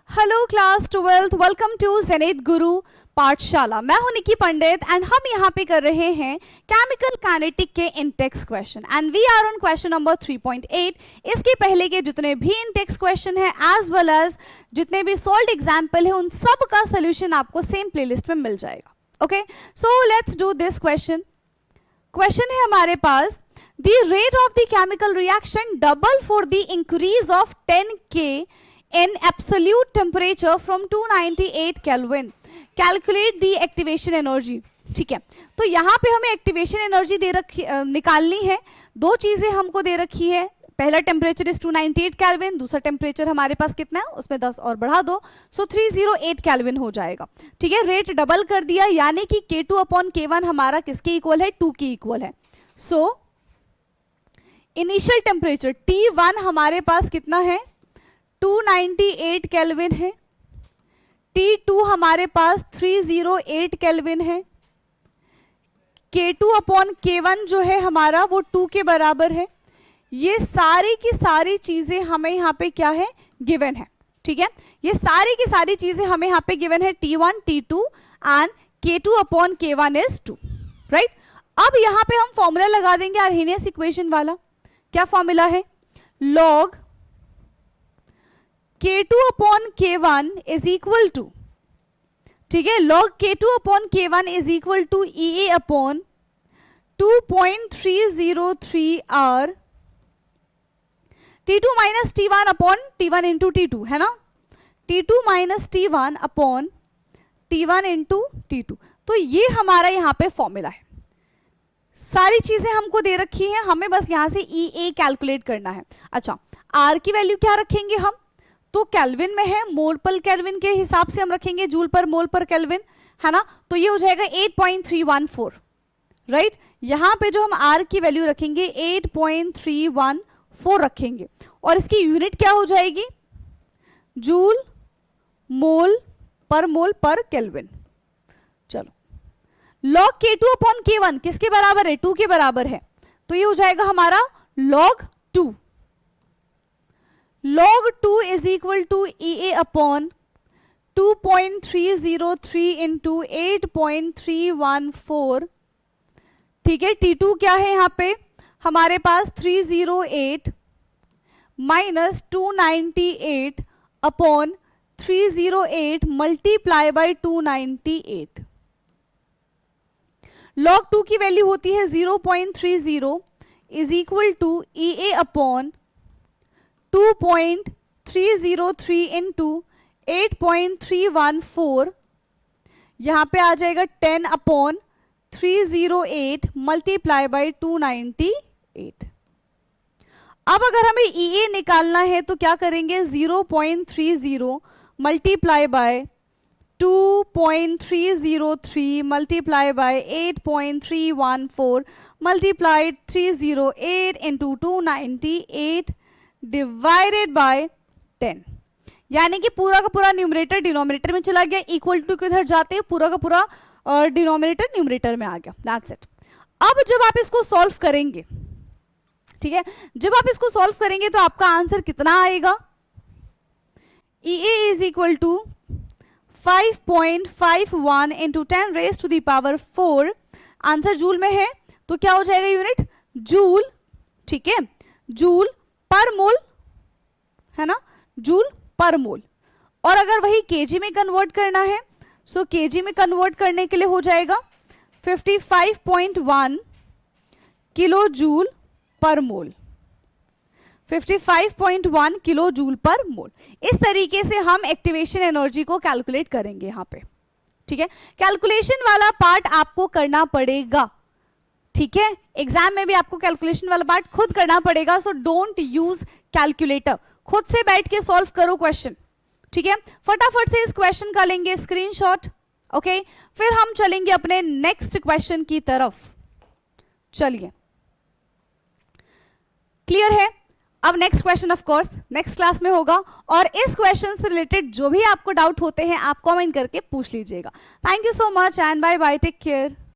Hello class 12th, welcome to Zenith Guru Pathshala. मैं हूं निकी पंडित and हम यहाँ पे कर रहे हैं केमिकल काइनेटिक के intext question and we are on question number 3.8। इसके पहले के जितने भी इनटेक्स क्वेश्चन है एज वेल एज जितने भी सॉल्व्ड एग्जाम्पल है उन सब का सोल्यूशन आपको सेम प्लेलिस्ट में मिल जाएगा। Okay, so let's do this question. Question है हमारे पास, the rate of the chemical reaction double for the increase of 10K in absolute temperature from 298 Kelvin. Calculate the activation energy. ठीक है, तो यहाँ पे हमें एक्टिवेशन एनर्जी दे रखी निकालनी है। दो चीजें हमको दे रखी है, पहला टेम्परेचर इज 298 केल्विन, दूसरा टेम्परेचर हमारे पास कितना है उसमें 10 और बढ़ा दो, सो 308 केल्विन हो जाएगा। ठीक है, रेट डबल कर दिया यानी कि K2/K1 हमारा किसके इक्वल है, 2 के इक्वल है। सो इनिशियल टेम्परेचर T1 हमारे पास कितना है, 298 केल्विन है। T2 हमारे पास 308 केल्विन है। K2/K1 जो है हमारा वो 2 के बराबर है। ये सारी की सारी चीजें हमें यहाँ पे क्या है, गिवन है। ठीक है, ये सारी की सारी चीजें हमें यहाँ पे गिवन है, T1, T2 and K2/K1 is 2, right. अब यहाँ पे हम फॉर्मूला लगा देंगे आर्हेनियस इक्वेशन वाला। क्या फॉर्मूला है, log K2/K1 is equal to, ठीक है, log K2/K1 is equal to EA/2.303 R T2 minus T1 upon T1 into T2 है ना, T2 minus T1 upon T1 into T2। तो ये हमारा यहाँ पे फॉर्मूला है। सारी चीजें हमको दे रखी है, हमें बस यहाँ से EA कैलकुलेट करना है। अच्छा, R की वैल्यू क्या रखेंगे हम, तो केल्विन में है, मोल पर केल्विन के हिसाब से हम रखेंगे, जूल पर मोल पर केल्विन है ना, तो ये हो जाएगा 8.314, राइट। यहां पे जो हम आर की वैल्यू रखेंगे 8.314 रखेंगे और इसकी यूनिट क्या हो जाएगी, जूल मोल पर केल्विन। चलो, लॉग K2/K1 किसके बराबर है, 2 के बराबर है, तो ये हो जाएगा हमारा log 2। log 2 is equal to EA/2.303 into 8.314। ठीक है, T2 क्या है यहाँ पे हमारे पास 308 minus 298 upon 308 multiply by 298। log 2 की वैल्यू होती है 0.30 is equal to EA/2.303 into 8.314। यहां पे आ जाएगा 10/308 मल्टीप्लाई बाय 298। अब अगर हमें EA निकालना है तो क्या करेंगे, 0.30 multiply by 2.303 multiply by 8.314 multiply 308 into 298 divided by 10, यानी कि पूरा का पूरा न्यूमरेटर डिनोमिनेटर में चला गया, इक्वल टू के उधर जाते हैं पूरा का पूरा डिनोमिनेटर न्यूमरेटर में आ गया, दैट्स इट। अब जब आप इसको सॉल्व करेंगे, ठीक है, जब आप इसको सॉल्व करेंगे तो आपका आंसर कितना आएगा, EA is equal to 5.51 into 10 raise to the power 4। Answer joule में है तो क्या हो जाएगा, यूनिट जूल। ठीक है, जूल पर मोल है ना, जूल पर मोल। और अगर वही केजी में कन्वर्ट करना है, सो केजी में कन्वर्ट करने के लिए हो जाएगा 55.1 किलो जूल पर मोल, 55.1 किलो जूल पर मोल। इस तरीके से हम एक्टिवेशन एनर्जी को कैलकुलेट करेंगे यहाँ पे। ठीक है, कैलकुलेशन वाला पार्ट आपको करना पड़ेगा। ठीक है, एग्जाम में भी आपको कैलकुलेशन वाला पार्ट खुद करना पड़ेगा, सो डोंट यूज कैलकुलेटर, खुद से बैठ के सॉल्व करो क्वेश्चन। ठीक है, फटाफट से इस क्वेश्चन का लेंगे स्क्रीनशॉट। ओके, फिर हम चलेंगे अपने नेक्स्ट क्वेश्चन की तरफ। चलिए, क्लियर है। अब next question of course next class में होगा और इस क्वेश्चन से रिलेटेड जो भी आपको डाउट होते हैं आप कमेंट करके पूछ लीजिएगा। Thank you so much and bye bye, take care.